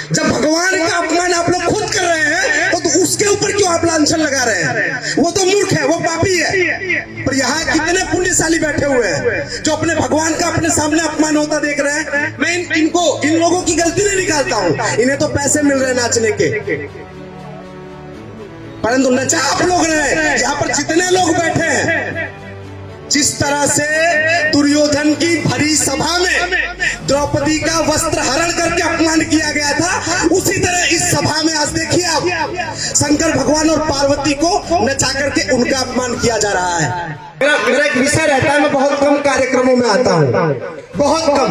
जब भगवान का अपमान आप लोग खुद कर रहे हैं तो उसके ऊपर क्यों आप लांछन लगा रहे हैं? वो तो मूर्ख है, वो पापी है। पर यहाँ कितने पुण्यशाली बैठे हुए हैं जो अपने भगवान का अपने सामने अपमान होता देख रहे हैं। मैं इन लोगों की गलती नहीं निकालता हूँ, इन्हें तो पैसे मिल रहे हैं नाचने के, परंतु नचा आप लोग रहे। यहाँ पर जितने लोग बैठे हैं, जिस तरह से दुर्योधन की भरी सभा में द्रौपदी का वस्त्र हरण करके अपमान किया गया था, उसी तरह इस सभा में आज देखिए आप शंकर भगवान और पार्वती को नचा करके उनका अपमान किया जा रहा है। मेरा एक विषय रहता है, मैं बहुत कम कार्यक्रमों में आता हूँ, बहुत कम,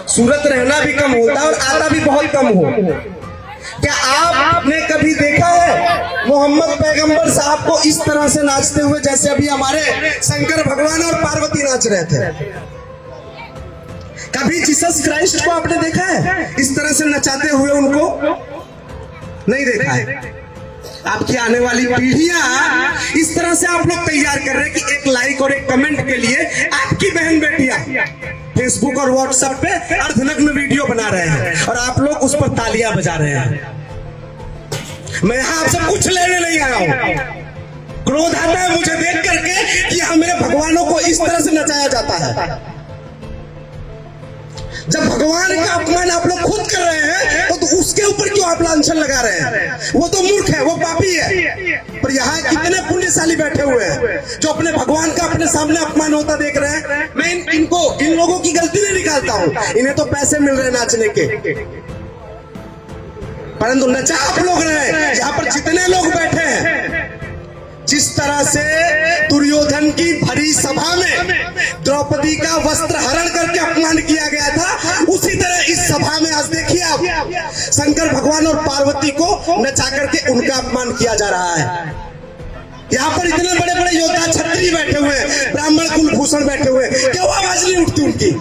सूरत रहना भी कम होता है और आता भी बहुत कम हो। क्या आपने कभी देखा है मोहम्मद पैगंबर साहब को इस तरह से नाचते हुए जैसे अभी हमारे शंकर भगवान और पार्वती नाच रहे थे? कभी जीसस क्राइस्ट को आपने देखा है इस तरह से नचाते हुए? उनको नहीं देखा है। आपकी आने वाली पीढ़ियां इस तरह से आप लोग तैयार कर रहे हैं कि एक लाइक और एक कमेंट के लिए आपकी बहन बेटियां फेसबुक और व्हाट्सएप पे अर्धनग्न वीडियो बना रहे हैं और आप लोग उस पर तालियां बजा रहे हैं। मैं यहां आपसे कुछ लेने नहीं आया हूं। क्रोध आता है मुझे देख करके कि मेरे भगवानों को इस तरह से नचाया जाता है। जब भगवान का अपमान आप लोग खुद कर रहे हैं तो उसके ऊपर क्यों आप लांछन लगा रहे हैं? वो तो मूर्ख है, वो पापी है। पर यहाँ कितने पुण्यशाली बैठे हुए हैं जो अपने भगवान का अपने सामने अपमान होता देख रहे हैं। मैं इन लोगों की गलती नहीं निकालता हूँ, इन्हें तो पैसे मिल रहे हैं नाचने के, परंतु नचा आप लोग रहे। यहाँ पर जितने लोग बैठे हैं, जिस तरह से दुर्योधन की भरी सभा में द्रौपदी का वस्त्र हरण करके अपमान किया गया था, उसी तरह इस सभा में आज देखिए आप शंकर भगवान और पार्वती को नचा करके उनका अपमान किया जा रहा है। यहाँ पर इतने बड़े बड़े योद्धा छत्री बैठे हुए, ब्राह्मण कुलभूषण बैठे हुए, क्यों आवाज नहीं उठती उनकी?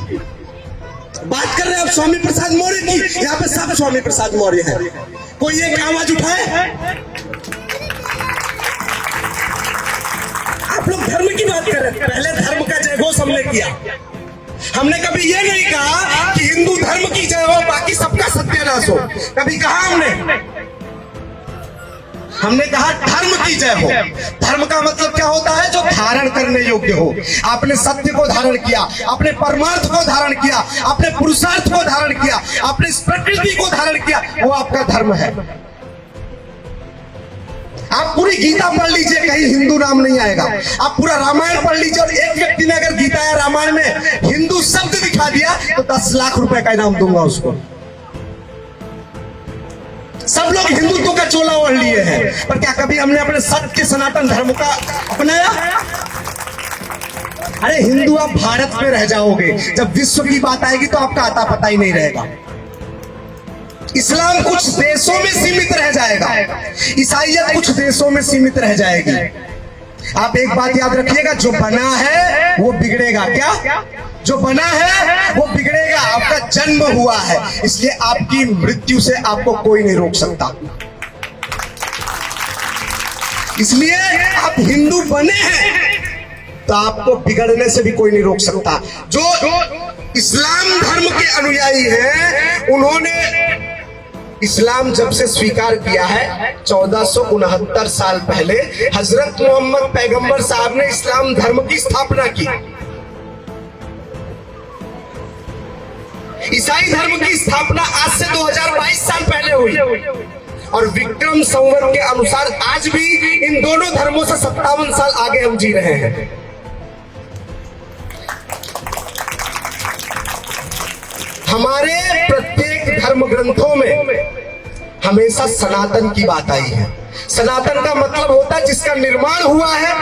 बात कर रहे हैं आप स्वामी प्रसाद मौर्य की, यहाँ पे सब स्वामी प्रसाद मौर्य है, कोई एक आवाज उठाए? आप लोग धर्म की बात कर रहे हैं, पहले धर्म का जय घोष हमने किया। हमने कभी ये नहीं कहा कि हिंदू धर्म की जय हो बाकी सबका सत्यानाश हो, कभी कहा हमने कहा धर्म की जय हो। धर्म का मतलब क्या होता है? जो धारण करने योग्य हो। आपने सत्य को धारण किया, आपने परमार्थ को धारण किया, आपने पुरुषार्थ को धारण किया, आपने इस प्रकृति को धारण किया, वो आपका धर्म है। आप पूरी गीता पढ़ लीजिए, कहीं हिंदू नाम नहीं आएगा। आप पूरा रामायण पढ़ लीजिए और एक व्यक्ति ने अगर गीता या रामायण में हिंदू शब्द दिखा दिया तो 10 लाख रुपए का इनाम दूंगा उसको। सब लोग हिंदुत्व का चोला ओढ़ लिए हैं, पर क्या कभी हमने अपने सत्य सनातन धर्म का अपनाया? अरे हिंदू आप भारत में रह जाओगे, जब विश्व की बात आएगी तो आपका आता पता ही नहीं रहेगा। इस्लाम कुछ देशों में सीमित रह जाएगा, ईसाईयत कुछ देशों में सीमित रह जाएगी। आप एक बात याद रखिएगा, जो बना है वो बिगड़ेगा। क्या? जो बना है वो बिगड़ेगा। आपका जन्म हुआ है, इसलिए आपकी मृत्यु से आपको कोई नहीं रोक सकता। इसलिए आप हिंदू बने हैं तो आपको बिगड़ने से भी कोई नहीं रोक सकता। जो इस्लाम धर्म के अनुयायी हैं, उन्होंने इस्लाम जब से स्वीकार किया है 1469 साल पहले हजरत मोहम्मद पैगंबर साहब ने इस्लाम धर्म की स्थापना की। ईसाई धर्म की स्थापना आज से 2022 साल पहले हुई और विक्रम संवत के अनुसार आज भी इन दोनों धर्मों से 57 साल आगे हम जी रहे हैं। हमारे प्रत्येक धर्म ग्रंथों में हमेशा सनातन की बात आई है। सनातन का मतलब होता है जिसका निर्माण हुआ है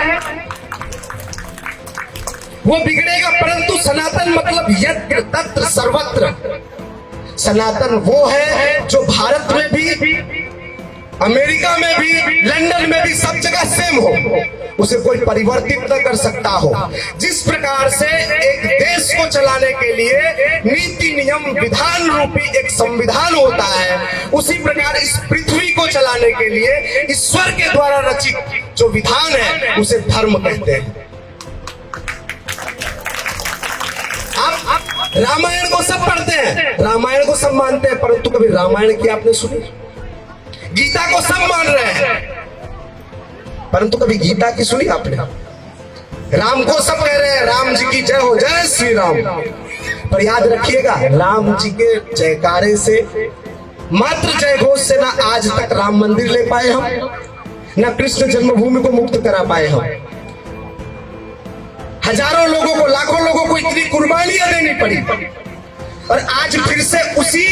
वो बिगड़ेगा, परंतु सनातन मतलब यत्र तत्र सर्वत्र। सनातन वो है जो भारत में भी, अमेरिका में भी, लंदन में भी सब जगह सेम हो, उसे कोई परिवर्तित न कर सकता हो। जिस प्रकार से एक देश को चलाने के लिए नीति नियम विधान रूपी एक संविधान होता है, उसी प्रकार इस पृथ्वी को चलाने के लिए ईश्वर के द्वारा रचित जो विधान है उसे धर्म कहते हैं। आप रामायण को सब पढ़ते हैं, रामायण को सब मानते हैं, परंतु कभी रामायण की आपने सुनी? गीता को सब मान रहे हैं, परंतु कभी गीता की सुनी आपने? राम को सब कह रहे हैं, राम जी की जय हो, जय श्री राम। पर याद रखिएगा, राम जी के जयकारे से, मात्र जय घोष से ना आज तक राम मंदिर ले पाए हम, ना कृष्ण जन्मभूमि को मुक्त करा पाए हम। हजारों लोगों को, लाखों लोगों को इतनी कुर्बानियां देनी पड़ी, और आज फिर से उसी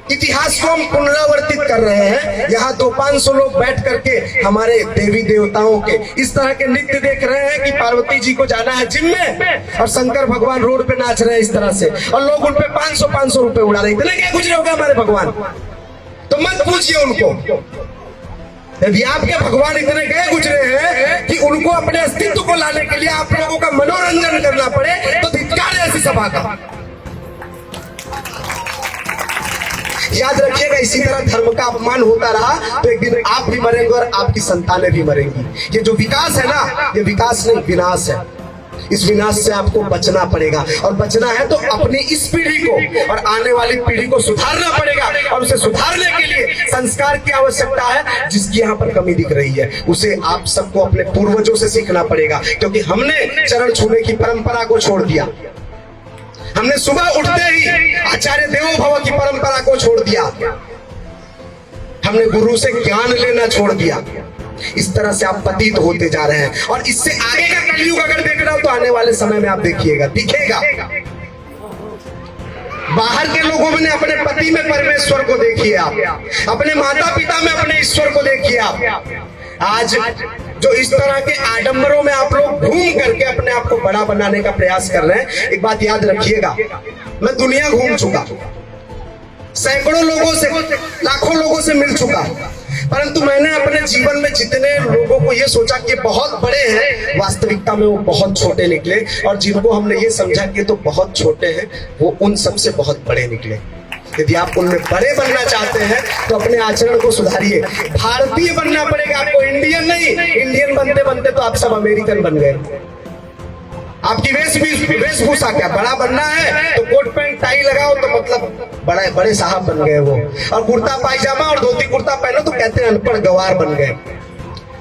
इतिहास को हम पुनरावर्तित कर रहे हैं। यहाँ 200-500 लोग बैठ करके हमारे देवी देवताओं के इस तरह के नृत्य देख रहे हैं कि पार्वती जी को जाना है जिम में और शंकर भगवान रोड पे नाच रहे हैं इस तरह से, और लोग उन पे 500-500 रुपए उड़ा रहे हैं। इतने क्या गुजरे होगा हमारे भगवान? तो मत पूछिए उनको। यदि आपके भगवान इतने गए गुजरे हैं कि उनको अपने अस्तित्व को लाने के लिए आप लोगों का मनोरंजन करना पड़े, तो धिक्कार है ऐसी सभा का। याद रखिएगा, इसी तरह धर्म का अपमान होता रहा तो एक दिन आप भी मरेंगे और आपकी संतानें भी मरेंगी। ये जो विकास है ना, ये विकास नहीं, विनाश है। इस विनाश से आपको बचना पड़ेगा, और बचना है तो अपनी इस पीढ़ी को और आने वाली पीढ़ी को सुधारना पड़ेगा, और उसे सुधारने के लिए संस्कार की आवश्यकता है, जिसकी यहाँ पर कमी दिख रही है उसे आप सबको अपने पूर्वजों से सीखना पड़ेगा। क्योंकि हमने चरण छूने की परंपरा को छोड़ दिया, हमने सुबह उठते ही आचार्य देवो भव की परंपरा को छोड़ दिया, हमने गुरु से ज्ञान लेना छोड़ दिया। इस तरह से आप पतित होते जा रहे हैं, और इससे आगे का कलयुग अगर देखना हो तो आने वाले समय में आप देखिएगा, दिखेगा। बाहर के लोगों ने अपने पति में परमेश्वर को देखिए आप, अपने माता पिता में अपने ईश्वर को देखिए आप। आज जो इस तरह के आडंबरों में आप लोग घूम करके अपने आप को बड़ा बनाने का प्रयास कर रहे हैं, एक बात याद रखिएगा, मैं दुनिया घूम चुका, सैकड़ों लोगों से, लाखों लोगों से मिल चुका, परंतु मैंने अपने जीवन में जितने लोगों को ये सोचा कि बहुत बड़े हैं, वास्तविकता में वो बहुत छोटे निकले, और जिनको हमने ये समझा कि तो बहुत छोटे हैं, वो उन सबसे बहुत बड़े निकले। यदि आप उनमें बड़े बनना चाहते हैं तो अपने आचरण को सुधारिए। भारतीय बनना पड़ेगा आपको, इंडियन नहीं। इंडियन बनते बनते तो आप सब अमेरिकन बन गए। आपकी वेशभूषा क्या, बड़ा बनना है तो कोट पैंट टाई लगाओ तो मतलब बड़े साहब बन गए वो, और कुर्ता पायजामा और धोती कुर्ता पहनो तो कहते हैं अनपढ़ गवार बन गए।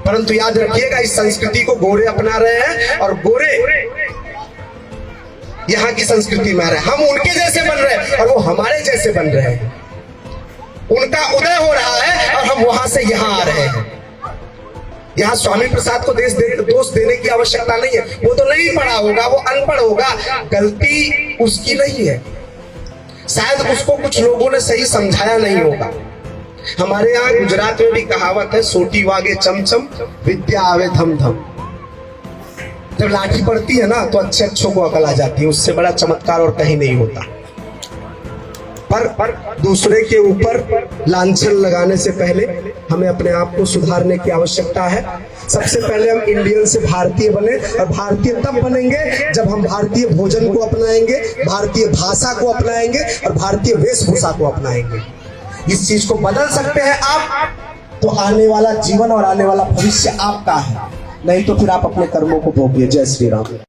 परंतु याद रखिएगा, इस संस्कृति को गोरे अपना रहे हैं, और गोरे यहाँ की संस्कृति में आ रहे हैं। हम उनके जैसे बन रहे हैं और वो हमारे जैसे बन रहे हैं। उनका उदय हो रहा है और हम वहां से यहाँ आ रहे हैं। यहाँ स्वामी प्रसाद को दोष देने की आवश्यकता नहीं है, वो तो नहीं पढ़ा होगा, वो अनपढ़ होगा, गलती उसकी नहीं है, शायद उसको कुछ लोगों ने सही समझाया नहीं होगा। हमारे यहाँ गुजरात में भी कहावत है, सोटी वागे चमचम विद्या आवे धम धम। जब लाठी पड़ती है ना तो अच्छों को अकल आ जाती है, उससे बड़ा चमत्कार और कहीं नहीं होता। पर दूसरे के ऊपर लांछन लगाने से पहले हमें अपने आप को सुधारने की आवश्यकता है। सबसे पहले हम इंडियन से भारतीय बने, और भारतीय तब बनेंगे जब हम भारतीय भोजन को अपनाएंगे, भारतीय भाषा को अपनाएंगे और भारतीय वेशभूषा को अपनाएंगे। इस चीज को बदल सकते हैं आप, तो आने वाला जीवन और आने वाला भविष्य आपका है, नहीं तो फिर आप अपने कर्मों को भोगिए। जय श्री राम।